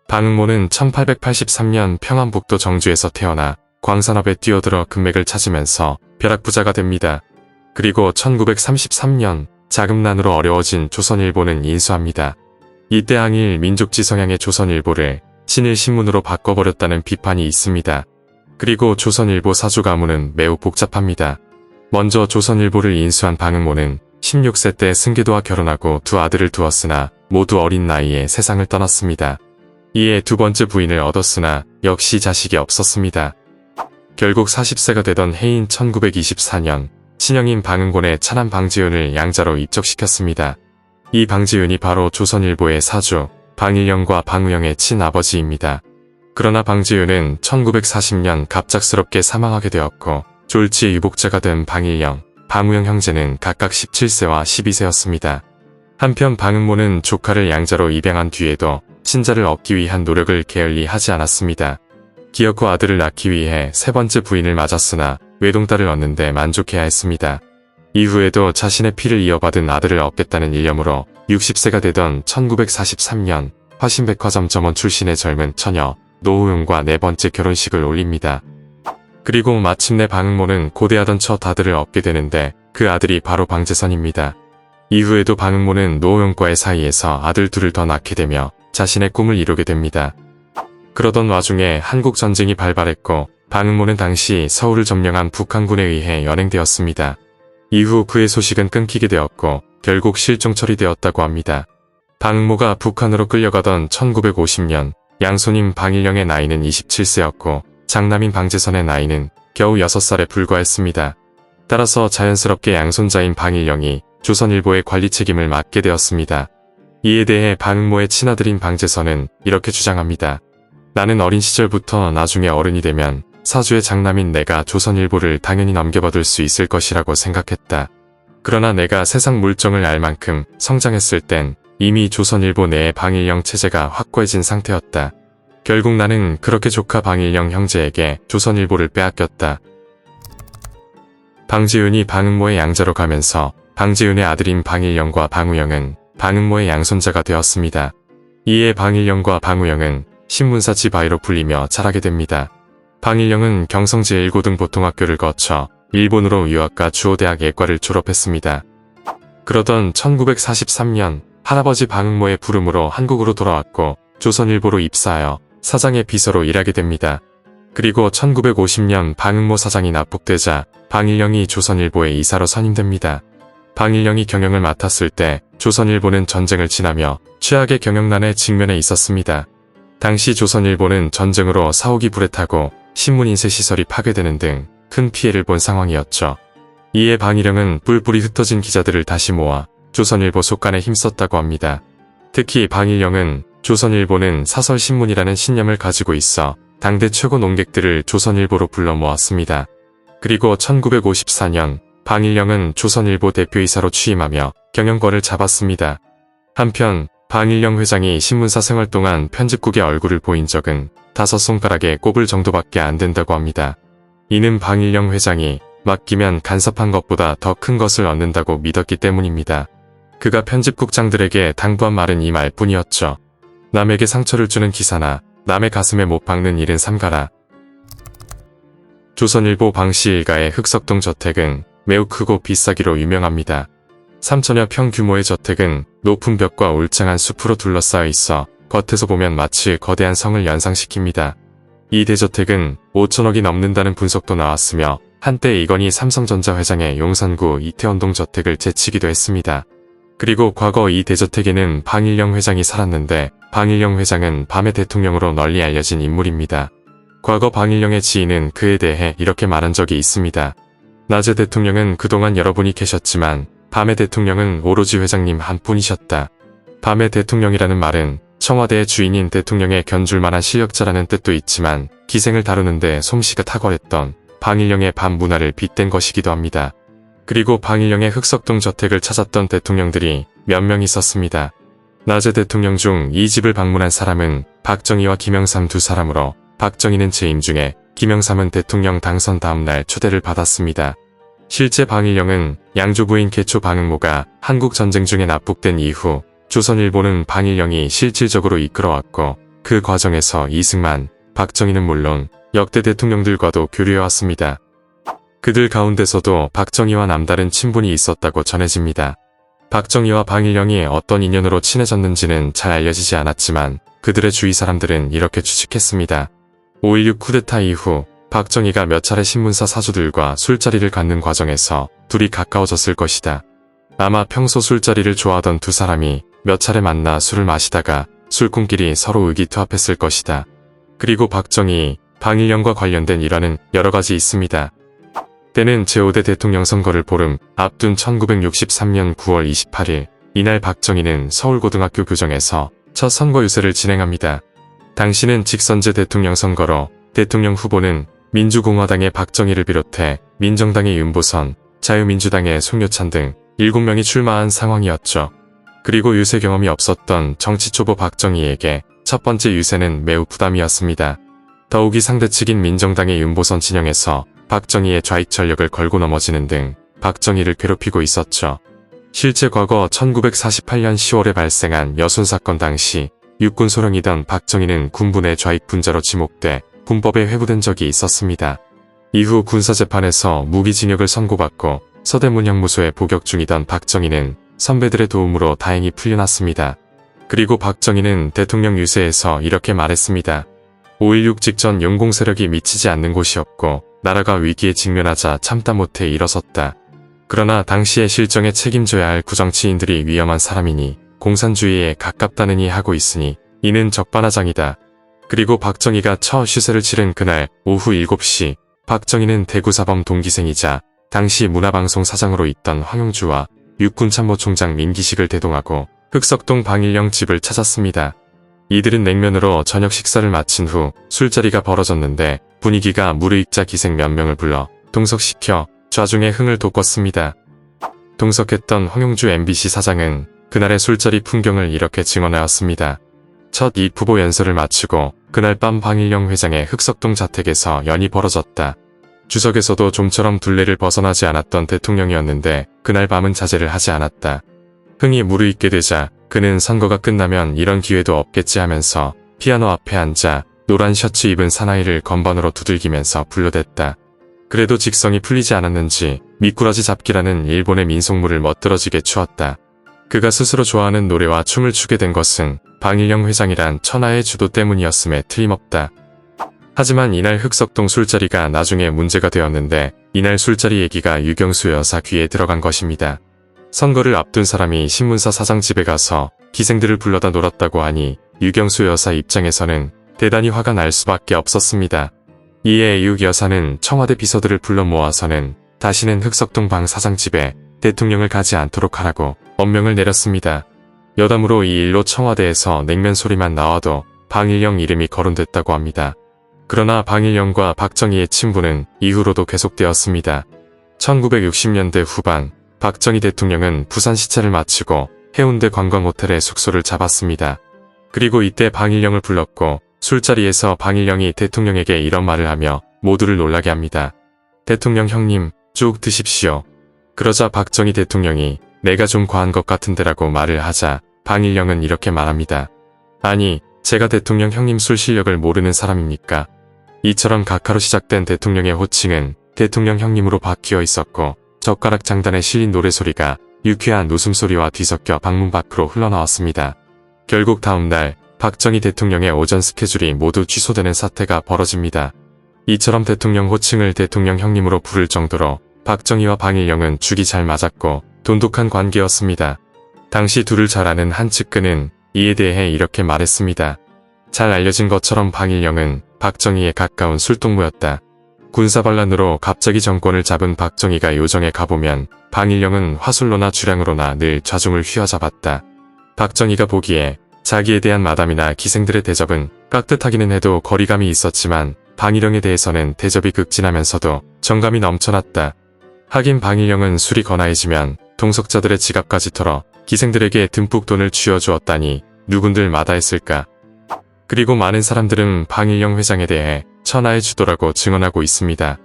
방응모는 1883년 평안북도 정주에서 태어나 광산업에 뛰어들어 금맥을 찾으면서 벼락부자가 됩니다. 그리고 1933년 자금난으로 어려워진 조선일보는 인수합니다. 이때 항일 민족지 성향의 조선일보를 친일신문으로 바꿔버렸다는 비판이 있습니다. 그리고 조선일보 사주 가문은 매우 복잡합니다. 먼저 조선일보를 인수한 방응모는 16세 때 승계도와 결혼하고 두 아들을 두었으나 모두 어린 나이에 세상을 떠났습니다. 이에 두 번째 부인을 얻었으나 역시 자식이 없었습니다. 결국 40세가 되던 해인 1924년 친형인 방응곤의 차남 방지윤을 양자로 입적시켰습니다. 이 방지윤이 바로 조선일보의 사주 방일영과 방우영의 친아버지입니다. 그러나 방지윤은 1940년 갑작스럽게 사망하게 되었고 졸지의 유복자가 된 방일영, 방우영 형제는 각각 17세와 12세였습니다. 한편 방응모는 조카를 양자로 입양한 뒤에도 친자를 얻기 위한 노력을 게을리 하지 않았습니다. 기어코 아들을 낳기 위해 세 번째 부인을 맞았으나 외동딸을 얻는데 만족해야 했습니다. 이후에도 자신의 피를 이어받은 아들을 얻겠다는 일념으로 60세가 되던 1943년 화신백화점 점원 출신의 젊은 처녀 노우용과 네 번째 결혼식을 올립니다. 그리고 마침내 방응모는 고대하던 첫 아들을 얻게 되는데 그 아들이 바로 방재선입니다. 이후에도 방응모는 노우용과의 사이에서 아들 둘을 더 낳게 되며 자신의 꿈을 이루게 됩니다. 그러던 와중에 한국전쟁이 발발했고 방응모는 당시 서울을 점령한 북한군에 의해 연행되었습니다. 이후 그의 소식은 끊기게 되었고 결국 실종 처리되었다고 합니다. 방응모가 북한으로 끌려가던 1950년 양손인 방일영의 나이는 27세였고 장남인 방재선의 나이는 겨우 6살에 불과했습니다. 따라서 자연스럽게 양손자인 방일영이 조선일보의 관리 책임을 맡게 되었습니다. 이에 대해 방응모의 친아들인 방재선은 이렇게 주장합니다. 나는 어린 시절부터 나중에 어른이 되면 사주의 장남인 내가 조선일보를 당연히 넘겨받을 수 있을 것이라고 생각했다. 그러나 내가 세상 물정을 알 만큼 성장했을 땐 이미 조선일보 내의 방일영 체제가 확고해진 상태였다. 결국 나는 그렇게 조카 방일영 형제에게 조선일보를 빼앗겼다. 방지윤이 방응모의 양자로 가면서 방지윤의 아들인 방일영과 방우영은 방응모의 양손자가 되었습니다. 이에 방일영과 방우영은 신문사 지바이로 불리며 자라게 됩니다. 방일영은 경성 제1고등보통학교를 거쳐 일본으로 유학과 주호대학 예과를 졸업했습니다. 그러던 1943년 할아버지 방응모의 부름으로 한국으로 돌아왔고 조선일보로 입사하여 사장의 비서로 일하게 됩니다. 그리고 1950년 방응모 사장이 납북되자 방일영이 조선일보의 이사로 선임됩니다. 방일영이 경영을 맡았을 때 조선일보는 전쟁을 지나며 최악의 경영난에 직면해 있었습니다. 당시 조선일보는 전쟁으로 사옥이 불에 타고 신문인쇄 시설이 파괴되는 등 큰 피해를 본 상황이었죠. 이에 방일영은 뿔뿔이 흩어진 기자들을 다시 모아 조선일보 속간에 힘썼다고 합니다. 특히 방일영은 조선일보는 사설신문이라는 신념을 가지고 있어 당대 최고 논객들을 조선일보로 불러 모았습니다. 그리고 1954년 방일영은 조선일보 대표이사로 취임하며 경영권을 잡았습니다. 한편 방일영 회장이 신문사 생활 동안 편집국의 얼굴을 보인 적은 5손가락에 꼽을 정도밖에 안 된다고 합니다. 이는 방일영 회장이 맡기면 간섭한 것보다 더 큰 것을 얻는다고 믿었기 때문입니다. 그가 편집국장들에게 당부한 말은 이 말뿐이었죠. 남에게 상처를 주는 기사나 남의 가슴에 못 박는 일은 삼가라. 조선일보 방씨 일가의 흑석동 저택은 매우 크고 비싸기로 유명합니다. 3천여 평 규모의 저택은 높은 벽과 울창한 숲으로 둘러싸여 있어 겉에서 보면 마치 거대한 성을 연상시킵니다. 이 대저택은 5천억이 넘는다는 분석도 나왔으며 한때 이건희 삼성전자 회장의 용산구 이태원동 저택을 제치기도 했습니다. 그리고 과거 이 대저택에는 방일영 회장이 살았는데 방일영 회장은 밤의 대통령으로 널리 알려진 인물입니다. 과거 방일영의 지인은 그에 대해 이렇게 말한 적이 있습니다. 낮에 대통령은 그동안 여러분이 계셨지만 밤의 대통령은 오로지 회장님 한 분이셨다. 밤의 대통령이라는 말은 청와대의 주인인 대통령에 견줄 만한 실력자라는 뜻도 있지만 기생을 다루는데 솜씨가 탁월했던 방일영의 밤 문화를 빗댄 것이기도 합니다. 그리고 방일영의 흑석동 저택을 찾았던 대통령들이 몇 명 있었습니다. 낮에 대통령 중 이 집을 방문한 사람은 박정희와 김영삼 두 사람으로 박정희는 재임 중에 김영삼은 대통령 당선 다음날 초대를 받았습니다. 실제 방일영은 양조부인 개초 방응모가 한국전쟁 중에 납북된 이후 조선일보는 방일영이 실질적으로 이끌어왔고 그 과정에서 이승만, 박정희는 물론 역대 대통령들과도 교류해왔습니다. 그들 가운데서도 박정희와 남다른 친분이 있었다고 전해집니다. 박정희와 방일영이 어떤 인연으로 친해졌는지는 잘 알려지지 않았지만 그들의 주위 사람들은 이렇게 추측했습니다. 5.16 쿠데타 이후 박정희가 몇 차례 신문사 사주들과 술자리를 갖는 과정에서 둘이 가까워졌을 것이다. 아마 평소 술자리를 좋아하던 두 사람이 몇 차례 만나 술을 마시다가 술꾼끼리 서로 의기투합했을 것이다. 그리고 박정희, 방일영과 관련된 일화는 여러 가지 있습니다. 때는 제5대 대통령 선거를 보름 앞둔 1963년 9월 28일, 이날 박정희는 서울고등학교 교정에서 첫 선거 유세를 진행합니다. 당시는 직선제 대통령 선거로 대통령 후보는 민주공화당의 박정희를 비롯해 민정당의 윤보선, 자유민주당의 송교찬 등 7명이 출마한 상황이었죠. 그리고 유세 경험이 없었던 정치초보 박정희에게 첫 번째 유세는 매우 부담이었습니다. 더욱이 상대측인 민정당의 윤보선 진영에서 박정희의 좌익 전력을 걸고 넘어지는 등 박정희를 괴롭히고 있었죠. 실제 과거 1948년 10월에 발생한 여순사건 당시 육군 소령이던 박정희는 군부내 좌익 분자로 지목돼 군법에 회부된 적이 있었습니다. 이후 군사재판에서 무기징역을 선고받고 서대문 형무소에 복역 중이던 박정희는 선배들의 도움으로 다행히 풀려났습니다. 그리고 박정희는 대통령 유세에서 이렇게 말했습니다. 5.16 직전 용공 세력이 미치지 않는 곳이 없고 나라가 위기에 직면하자 참다 못해 일어섰다. 그러나 당시의 실정에 책임져야 할 구정치인들이 위험한 사람이니 공산주의에 가깝다느니 하고 있으니 이는 적반하장이다. 그리고 박정희가 첫 유세를 치른 그날 오후 7시 박정희는 대구사범 동기생이자 당시 문화방송 사장으로 있던 황용주와 육군참모총장 민기식을 대동하고 흑석동 방일영 집을 찾았습니다. 이들은 냉면으로 저녁 식사를 마친 후 술자리가 벌어졌는데 분위기가 무르익자 기생 몇 명을 불러 동석시켜 좌중의 흥을 돋궜습니다. 동석했던 황용주 MBC 사장은 그날의 술자리 풍경을 이렇게 증언하였습니다. 첫 입후보 연설을 마치고 그날 밤 방일영 회장의 흑석동 자택에서 연이 벌어졌다. 주석에서도 좀처럼 둘레를 벗어나지 않았던 대통령이었는데 그날 밤은 자제를 하지 않았다. 흥이 무르익게 되자 그는 선거가 끝나면 이런 기회도 없겠지 하면서 피아노 앞에 앉아 노란 셔츠 입은 사나이를 건반으로 두들기면서 불러댔다. 그래도 직성이 풀리지 않았는지 미꾸라지 잡기라는 일본의 민속물을 멋들어지게 추었다. 그가 스스로 좋아하는 노래와 춤을 추게 된 것은 방일영 회장이란 천하의 주도 때문이었음에 틀림없다. 하지만 이날 흑석동 술자리가 나중에 문제가 되었는데 이날 술자리 얘기가 유경수 여사 귀에 들어간 것입니다. 선거를 앞둔 사람이 신문사 사장 집에 가서 기생들을 불러다 놀았다고 하니 유경수 여사 입장에서는 대단히 화가 날 수밖에 없었습니다. 이에 유 여사는 청와대 비서들을 불러 모아서는 다시는 흑석동 방 사장 집에 대통령을 가지 않도록 하라고 엄명을 내렸습니다. 여담으로 이 일로 청와대에서 냉면 소리만 나와도 방일영 이름이 거론됐다고 합니다. 그러나 방일영과 박정희의 친분은 이후로도 계속되었습니다. 1960년대 후반 박정희 대통령은 부산 시찰을 마치고 해운대 관광호텔에 숙소를 잡았습니다. 그리고 이때 방일영을 불렀고 술자리에서 방일영이 대통령에게 이런 말을 하며 모두를 놀라게 합니다. 대통령 형님, 쭉 드십시오. 그러자 박정희 대통령이 내가 좀 과한 것 같은데라고 말을 하자 방일영은 이렇게 말합니다. 아니, 제가 대통령 형님 술 실력을 모르는 사람입니까? 이처럼 각하로 시작된 대통령의 호칭은 대통령 형님으로 바뀌어 있었고 젓가락 장단에 실린 노래소리가 유쾌한 웃음소리와 뒤섞여 방문 밖으로 흘러나왔습니다. 결국 다음날 박정희 대통령의 오전 스케줄이 모두 취소되는 사태가 벌어집니다. 이처럼 대통령 호칭을 대통령 형님으로 부를 정도로 박정희와 방일영은 죽이 잘 맞았고 돈독한 관계였습니다. 당시 둘을 잘 아는 한 측근은 이에 대해 이렇게 말했습니다. 잘 알려진 것처럼 방일영은 박정희에 가까운 술동무였다. 군사반란으로 갑자기 정권을 잡은 박정희가 요정에 가보면 방일영은 화술로나 주량으로나 늘 좌중을 휘어잡았다. 박정희가 보기에 자기에 대한 마담이나 기생들의 대접은 깍듯하기는 해도 거리감이 있었지만 방일영에 대해서는 대접이 극진하면서도 정감이 넘쳐났다. 하긴 방일영은 술이 거나해지면 동석자들의 지갑까지 털어 기생들에게 듬뿍 돈을 쥐어주었다니 누군들 마다했을까. 그리고 많은 사람들은 방일영 회장에 대해 천하의 주도라고 증언하고 있습니다.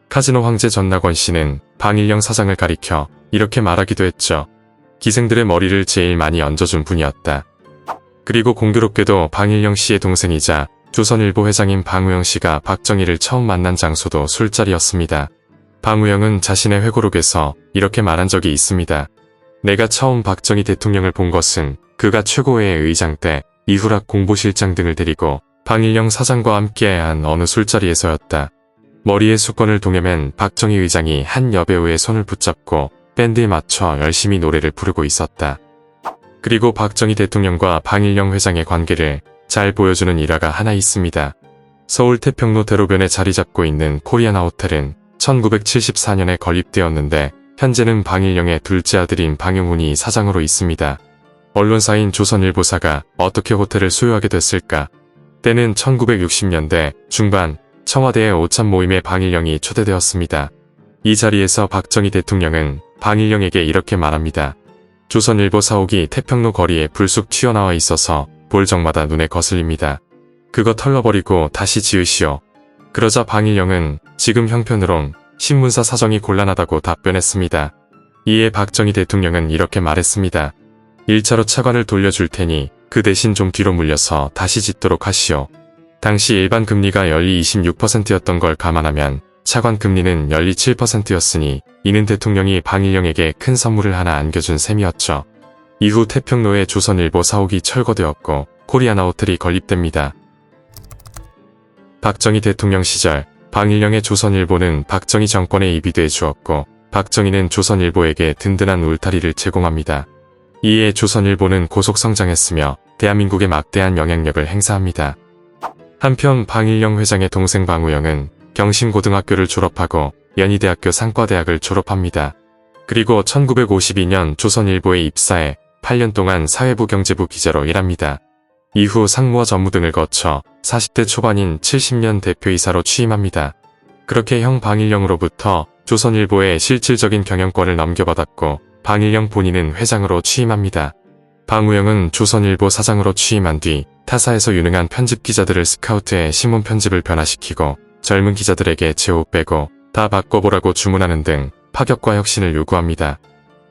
카지노 황제 전낙원 씨는 방일영 사장을 가리켜 이렇게 말하기도 했죠. 기생들의 머리를 제일 많이 얹어준 분이었다. 그리고 공교롭게도 방일영 씨의 동생이자 조선일보 회장인 방우영 씨가 박정희를 처음 만난 장소도 술자리였습니다. 방우영은 자신의 회고록에서 이렇게 말한 적이 있습니다. 내가 처음 박정희 대통령을 본 것은 그가 최고의 의장 때 이후락 공보실장 등을 데리고 방일영 사장과 함께한 어느 술자리에서였다. 머리에 수건을 동여맨 박정희 의장이 한 여배우의 손을 붙잡고 밴드에 맞춰 열심히 노래를 부르고 있었다. 그리고 박정희 대통령과 방일영 회장의 관계를 잘 보여주는 일화가 하나 있습니다. 서울 태평로 대로변에 자리 잡고 있는 코리아나 호텔은 1974년에 건립되었는데 현재는 방일영의 둘째 아들인 방영훈이 사장으로 있습니다. 언론사인 조선일보사가 어떻게 호텔을 소유하게 됐을까? 때는 1960년대 중반 청와대의 오찬 모임에 방일영이 초대되었습니다. 이 자리에서 박정희 대통령은 방일영에게 이렇게 말합니다. 조선일보 사옥이 태평로 거리에 불쑥 튀어나와 있어서 볼 적마다 눈에 거슬립니다. 그거 털러버리고 다시 지으시오. 그러자 방일영은 지금 형편으론 신문사 사정이 곤란하다고 답변했습니다. 이에 박정희 대통령은 이렇게 말했습니다. 1차로 차관을 돌려줄 테니 그 대신 좀 뒤로 물려서 다시 짓도록 하시오. 당시 일반 금리가 연리 26%였던 걸 감안하면 차관 금리는 연리 7%였으니 이는 대통령이 방일영에게 큰 선물을 하나 안겨준 셈이었죠. 이후 태평로에 조선일보 사옥이 철거되었고 코리아나 호텔이 건립됩니다. 박정희 대통령 시절 방일영의 조선일보는 박정희 정권에 이비돼 주었고 박정희는 조선일보에게 든든한 울타리를 제공합니다. 이에 조선일보는 고속 성장했으며 대한민국에 막대한 영향력을 행사합니다. 한편 방일영 회장의 동생 방우영은 경신고등학교를 졸업하고 연희대학교 상과대학을 졸업합니다. 그리고 1952년 조선일보에 입사해 8년 동안 사회부 경제부 기자로 일합니다. 이후 상무와 전무 등을 거쳐 40대 초반인 70년 대표이사로 취임합니다. 그렇게 형 방일영으로부터 조선일보의 실질적인 경영권을 넘겨받았고 방일영 본인은 회장으로 취임합니다. 방우영은 조선일보 사장으로 취임한 뒤 타사에서 유능한 편집 기자들을 스카우트해 신문 편집을 변화시키고 젊은 기자들에게 제 옷 빼고 다 바꿔보라고 주문하는 등 파격과 혁신을 요구합니다.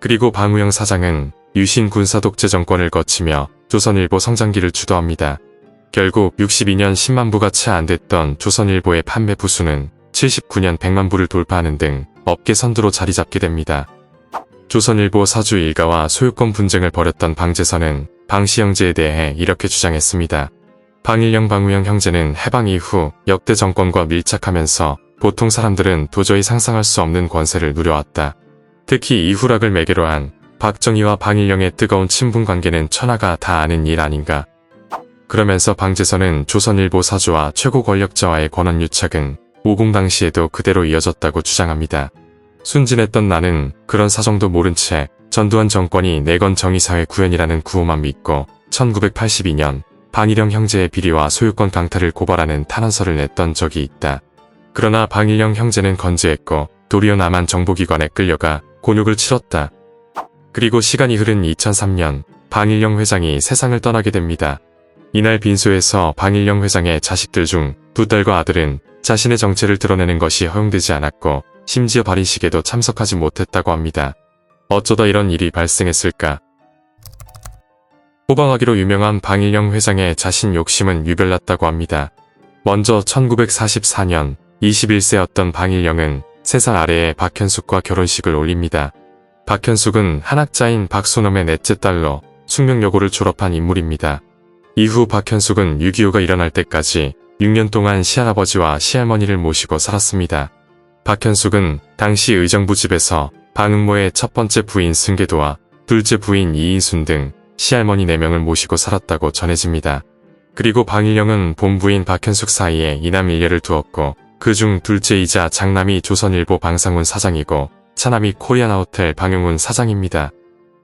그리고 방우영 사장은 유신 군사 독재 정권을 거치며 조선일보 성장기를 주도합니다. 결국 62년 10만 부가 채 안 됐던 조선일보의 판매 부수는 79년 100만 부를 돌파하는 등 업계 선두로 자리 잡게 됩니다. 조선일보 사주 일가와 소유권 분쟁을 벌였던 방제선은 방씨 형제에 대해 이렇게 주장했습니다. 방일영 방우영 형제는 해방 이후 역대 정권과 밀착하면서 보통 사람들은 도저히 상상할 수 없는 권세를 누려왔다. 특히 이후락을 매개로 한 박정희와 방일영의 뜨거운 친분 관계는 천하가 다 아는 일 아닌가. 그러면서 방제선은 조선일보 사주와 최고 권력자와의 권한 유착은 오공 당시에도 그대로 이어졌다고 주장합니다. 순진했던 나는 그런 사정도 모른 채 전두환 정권이 내건 정의사회 구현이라는 구호만 믿고 1982년 방일영 형제의 비리와 소유권 강탈을 고발하는 탄원서를 냈던 적이 있다. 그러나 방일영 형제는 건재했고 도리어 남한 정보기관에 끌려가 곤욕을 치렀다. 그리고 시간이 흐른 2003년 방일영 회장이 세상을 떠나게 됩니다. 이날 빈소에서 방일영 회장의 자식들 중 두 딸과 아들은 자신의 정체를 드러내는 것이 허용되지 않았고 심지어 발인식에도 참석하지 못했다고 합니다. 어쩌다 이런 일이 발생했을까? 호방하기로 유명한 방일영 회장의 자신 욕심은 유별났다고 합니다. 먼저 1944년 21세였던 방일영은 3살 아래의 박현숙과 결혼식을 올립니다. 박현숙은 한학자인 박소놈의 넷째 딸로 숙명여고를 졸업한 인물입니다. 이후 박현숙은 6.25가 일어날 때까지 6년 동안 시할아버지와 시할머니를 모시고 살았습니다. 박현숙은 당시 의정부 집에서 방응모의 첫 번째 부인 승계도와 둘째 부인 이인순 등 시할머니 4명을 모시고 살았다고 전해집니다. 그리고 방일영은 본부인 박현숙 사이에 이남 일녀를 두었고 그중 둘째이자 장남이 조선일보 방상훈 사장이고 차남이 코리아나 호텔 방영훈 사장입니다.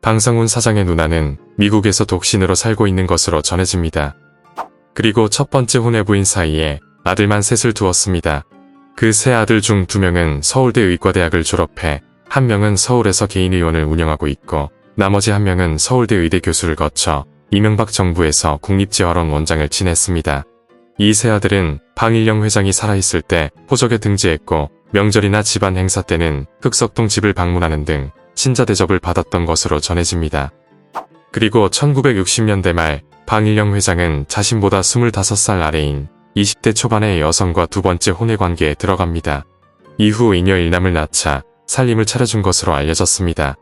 방상훈 사장의 누나는 미국에서 독신으로 살고 있는 것으로 전해집니다. 그리고 첫 번째 혼외부인 사이에 아들만 셋을 두었습니다. 그 세 아들 중 2명은 서울대 의과대학을 졸업해 1명은 서울에서 개인의원을 운영하고 있고 나머지 1명은 서울대 의대 교수를 거쳐 이명박 정부에서 국립재활원 원장을 지냈습니다. 이 세 아들은 방일영 회장이 살아있을 때 호적에 등재했고 명절이나 집안 행사 때는 흑석동 집을 방문하는 등 친자 대접을 받았던 것으로 전해집니다. 그리고 1960년대 말 방일영 회장은 자신보다 25살 아래인 20대 초반의 여성과 두 번째 혼외 관계에 들어갑니다. 이후 이녀 일남을 낳자 살림을 차려준 것으로 알려졌습니다.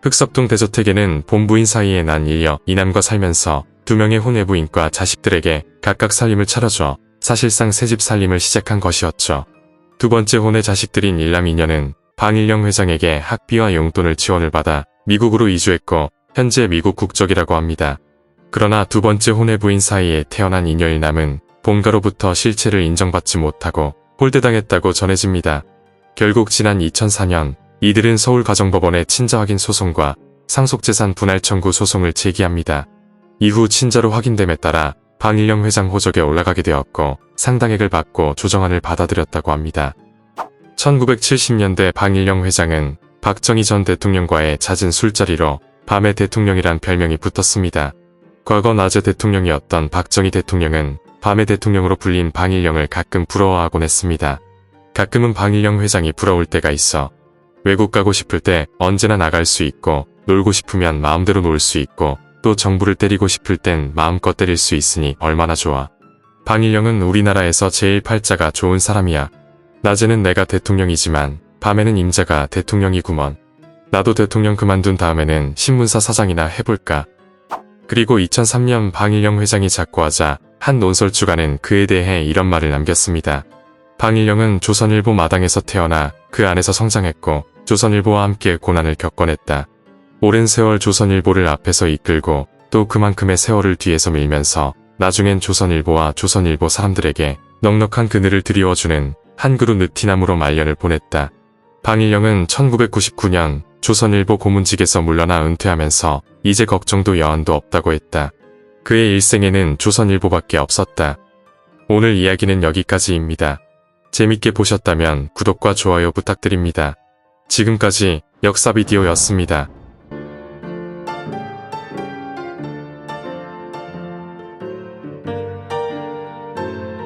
흑석동 대저택에는 본부인 사이에 난 이녀 이남과 살면서 두 명의 혼외 부인과 자식들에게 각각 살림을 차려줘 사실상 새집 살림을 시작한 것이었죠. 두 번째 혼외 자식들인 일남 이녀는 방일영 회장에게 학비와 용돈을 지원을 받아 미국으로 이주했고 현재 미국 국적이라고 합니다. 그러나 두 번째 혼외 부인 사이에 태어난 이녀 일남은 본가로부터 실체를 인정받지 못하고 홀대당했다고 전해집니다. 결국 지난 2004년 이들은 서울가정법원에 친자 확인 소송과 상속재산 분할 청구 소송을 제기합니다. 이후 친자로 확인됨에 따라 방일영 회장 호적에 올라가게 되었고 상당액을 받고 조정안을 받아들였다고 합니다. 1970년대 방일영 회장은 박정희 전 대통령과의 잦은 술자리로 밤의 대통령이란 별명이 붙었습니다. 과거 낮의 대통령이었던 박정희 대통령은 밤의 대통령으로 불린 방일영을 가끔 부러워하곤 했습니다. 가끔은 방일영 회장이 부러울 때가 있어. 외국 가고 싶을 때 언제나 나갈 수 있고 놀고 싶으면 마음대로 놀 수 있고 또 정부를 때리고 싶을 땐 마음껏 때릴 수 있으니 얼마나 좋아. 방일영은 우리나라에서 제일 팔자가 좋은 사람이야. 낮에는 내가 대통령이지만 밤에는 임자가 대통령이구먼. 나도 대통령 그만둔 다음에는 신문사 사장이나 해볼까. 그리고 2003년 방일영 회장이 작고하자 한 논설주간은 그에 대해 이런 말을 남겼습니다. 방일영은 조선일보 마당에서 태어나 그 안에서 성장했고 조선일보와 함께 고난을 겪어냈다. 오랜 세월 조선일보를 앞에서 이끌고 또 그만큼의 세월을 뒤에서 밀면서 나중엔 조선일보와 조선일보 사람들에게 넉넉한 그늘을 드리워주는 한 그루 느티나무로 말년을 보냈다. 방일영은 1999년 조선일보 고문직에서 물러나 은퇴하면서 이제 걱정도 여한도 없다고 했다. 그의 일생에는 조선일보밖에 없었다. 오늘 이야기는 여기까지입니다. 재밌게 보셨다면 구독과 좋아요 부탁드립니다. 지금까지 역사비디오였습니다.